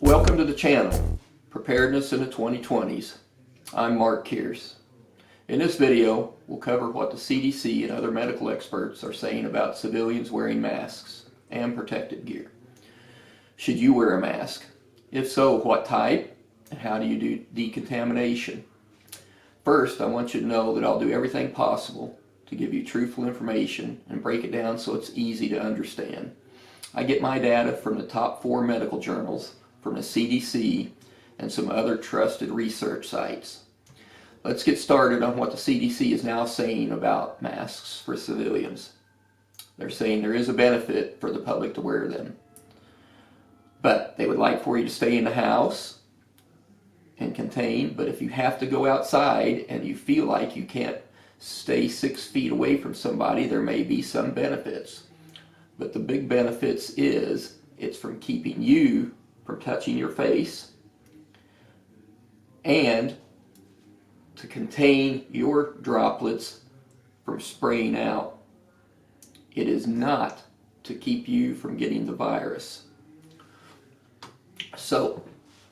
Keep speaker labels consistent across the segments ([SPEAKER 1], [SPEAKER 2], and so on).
[SPEAKER 1] Welcome to the channel, Preparedness in the 2020s. I'm Mark Kears. In this video, we'll cover what the CDC and other medical experts are saying about civilians wearing masks and protective gear. Should you wear a mask? If so, what type? And how do you do decontamination? First, I want you to know that I'll do everything possible to give you truthful information and break it down so it's easy to understand. I get my data from the top 4 medical journals, from the CDC, and some other trusted research sites. Let's get started on what the CDC is now saying about masks for civilians. They're saying there is a benefit for the public to wear them, but they would like for you to stay in the house and contain. But if you have to go outside and you feel like you can't stay 6 feet away from somebody, there may be some benefits. But the big benefits is it's from keeping you from touching your face and to contain your droplets from spraying out. It is not to keep you from getting the virus. So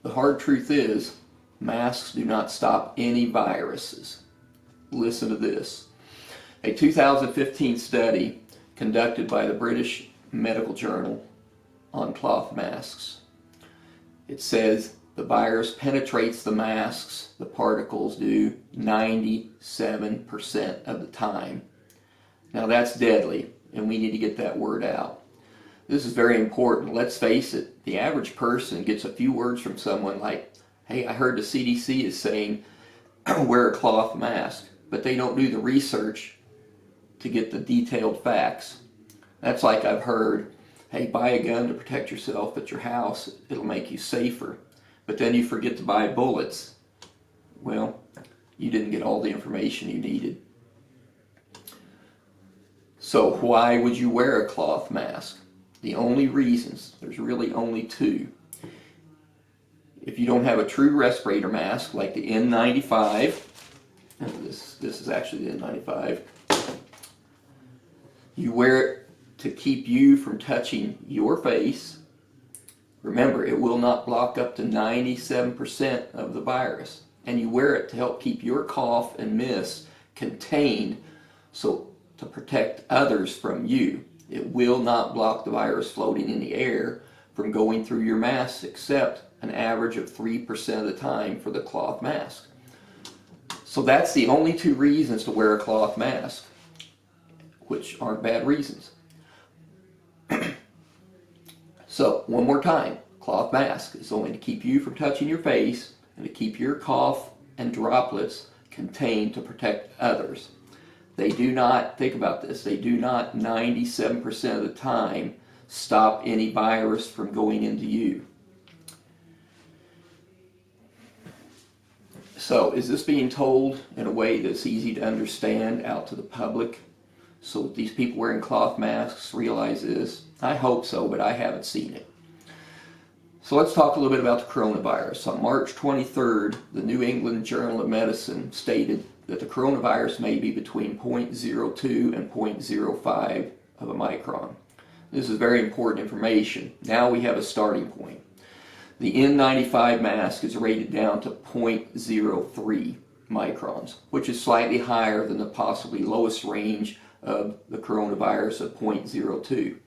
[SPEAKER 1] the hard truth is, masks do not stop any viruses. Listen to this. A 2015 study conducted by the British Medical Journal on cloth masks. It says the virus penetrates the masks, the particles do, 97% of the time. Now that's deadly, and we need to get that word out. This is very important. Let's face it, the average person gets a few words from someone like, hey, I heard the CDC is saying wear a cloth mask, but they don't do the research to get the detailed facts. That's like I've heard, hey, buy a gun to protect yourself at your house, it'll make you safer. But then you forget to buy bullets. Well, you didn't get all the information you needed. So why would you wear a cloth mask? The only reasons, there's really only 2. If you don't have a true respirator mask like the N95, this is actually the N95, you wear it to keep you from touching your face. Remember, it will not block up to 97% of the virus. And you wear it to help keep your cough and mist contained, so to protect others from you. It will not block the virus floating in the air from going through your mask, except an average of 3% of the time for the cloth mask. So that's the only 2 reasons to wear a cloth mask, which aren't bad reasons. So, one more time, cloth mask is only to keep you from touching your face and to keep your cough and droplets contained to protect others. They do not, think about this, they do not 97% of the time stop any virus from going into you. So, is this being told in a way that's easy to understand out to the public? So these people wearing cloth masks realize this? I hope so, but I haven't seen it. So let's talk a little bit about the coronavirus. On March 23rd, the New England Journal of Medicine stated that the coronavirus may be between 0.02 and 0.05 of a micron. This is very important information. Now we have a starting point. The N95 mask is rated down to 0.03 microns, which is slightly higher than the possibly lowest range of the coronavirus of 0.02.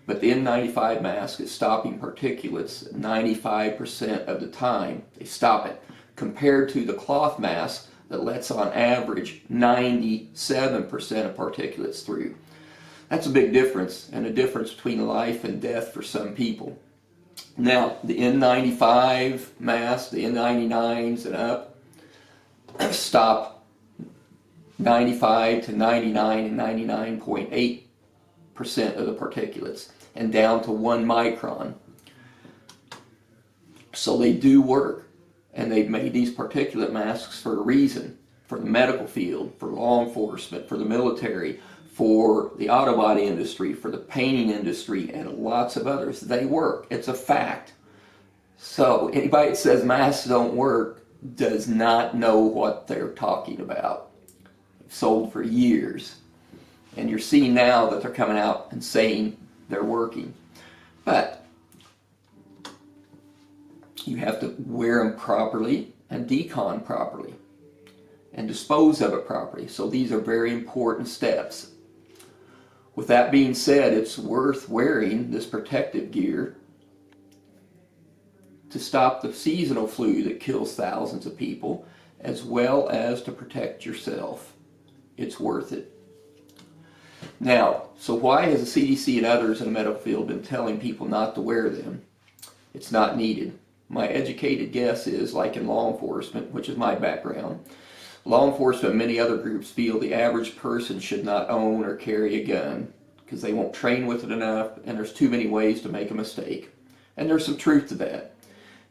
[SPEAKER 1] But the N95 mask is stopping particulates 95% of the time. They stop it, compared to the cloth mask that lets on average 97% of particulates through. That's a big difference, and a difference between life and death for some people. Now, the N95 mask, the N99s and up, stop 95 to 99 and 99.8% of the particulates, and down to 1 micron. So they do work, and they've made these particulate masks for a reason, for the medical field, for law enforcement, for the military, for the auto body industry, for the painting industry, and lots of others. They work. It's a fact. So anybody that says masks don't work does not know what they're talking about. Sold for years, and you're seeing now that they're coming out and saying they're working. But You have to wear them properly and decon properly and dispose of it properly. So these are very important steps. With that being said, it's worth wearing this protective gear to stop the seasonal flu that kills thousands of people, as well as to protect yourself. It's worth it. Now, so why has the CDC and others in the medical field been telling people not to wear them? It's not needed. My educated guess is, like in law enforcement, which is my background, law enforcement and many other groups feel the average person should not own or carry a gun because they won't train with it enough, and there's too many ways to make a mistake. And there's some truth to that.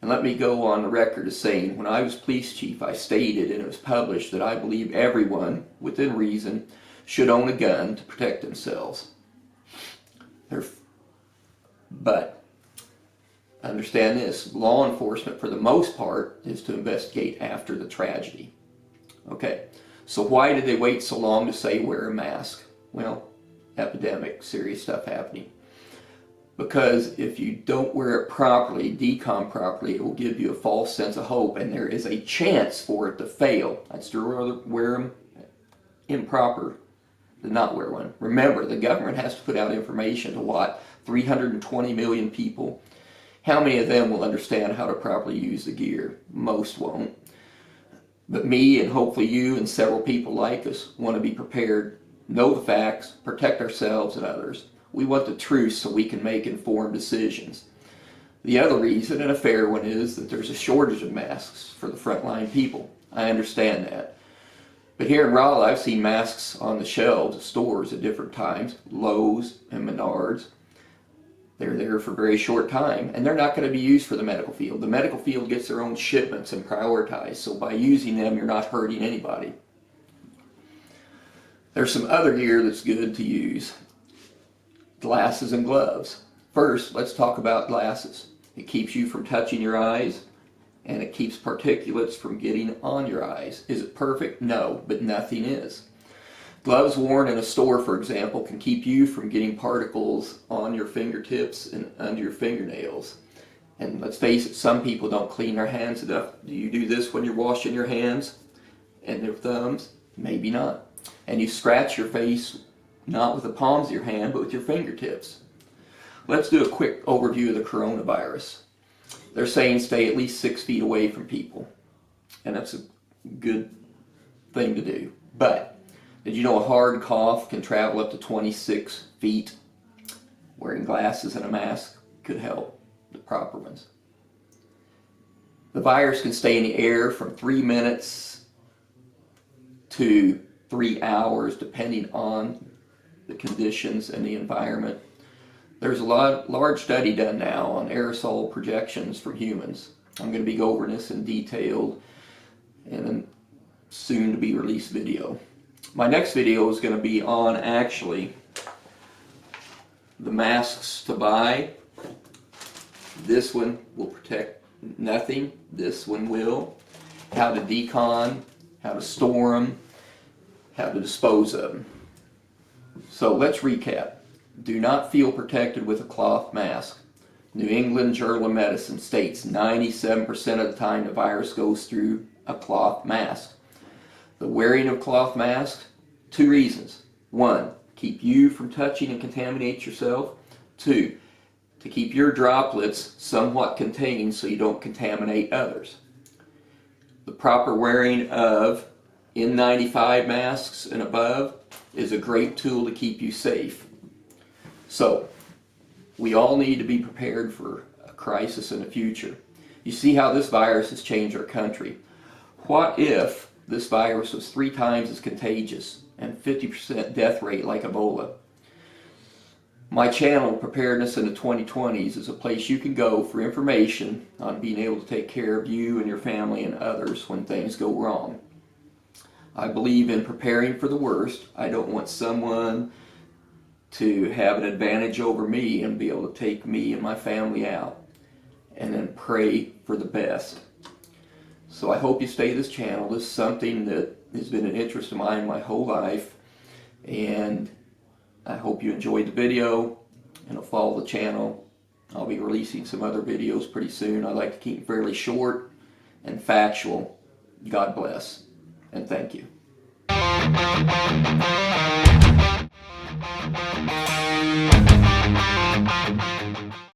[SPEAKER 1] And let me go on the record as saying, when I was police chief, I stated, and it was published, that I believe everyone, within reason, should own a gun to protect themselves. But understand this, law enforcement for the most part is to investigate after the tragedy. Okay, so why did they wait so long to say wear a mask? Well, epidemic, serious stuff happening. Because if you don't wear it properly, decon properly, it will give you a false sense of hope, and there is a chance for it to fail. I'd still rather wear them improper than not wear one. Remember, the government has to put out information to what? 320 million people. How many of them will understand how to properly use the gear? Most won't. But me, and hopefully you and several people like us, want to be prepared, know the facts, protect ourselves and others. We want the truth so we can make informed decisions. The other reason, and a fair one, is that there's a shortage of masks for the frontline people. I understand that. But here in Raleigh, I've seen masks on the shelves of stores at different times, Lowe's and Menards. They're there for a very short time, and they're not going to be used for the medical field. The medical field gets their own shipments and prioritized, so by using them, you're not hurting anybody. There's some other gear that's good to use. Glasses and gloves. First, let's talk about glasses. It keeps you from touching your eyes, and it keeps particulates from getting on your eyes. Is it perfect? No, but nothing is. Gloves worn in a store, for example, can keep you from getting particles on your fingertips and under your fingernails. And let's face it, some people don't clean their hands enough. Do you do this when you're washing your hands and your thumbs? Maybe not. And you scratch your face not with the palms of your hand, but with your fingertips. Let's do a quick overview of the coronavirus. They're saying stay at least 6 feet away from people, and that's a good thing to do. But did you know a hard cough can travel up to 26 feet? Wearing glasses and a mask could help, the proper ones. The virus can stay in the air from 3 minutes to 3 hours, depending on the conditions and the environment. There's a large study done now on aerosol projections from humans. I'm going to be going over this in detail in a soon to be released video. My next video is going to be on actually the masks to buy. This one will protect nothing. This one will. How to decon, how to store them, how to dispose of them. So let's recap. Do not feel protected with a cloth mask. New England Journal of Medicine states 97% of the time the virus goes through a cloth mask. The wearing of cloth masks, 2 reasons. 1, keep you from touching and contaminate yourself. 2, to keep your droplets somewhat contained so you don't contaminate others. The proper wearing of N95 masks and above is a great tool to keep you safe. So, we all need to be prepared for a crisis in the future. You see how this virus has changed our country. What if this virus was 3 times as contagious and 50% death rate like Ebola? My channel, Preparedness in the 2020s, is a place you can go for information on being able to take care of you and your family and others when things go wrong. I believe in preparing for the worst. I don't want someone to have an advantage over me and be able to take me and my family out, and then pray for the best. So I hope you stay to this channel. This is something that has been an interest of mine my whole life, and I hope you enjoyed the video and will follow the channel I'll be releasing some other videos pretty soon. I like to keep them fairly short and factual. God bless, and thank you.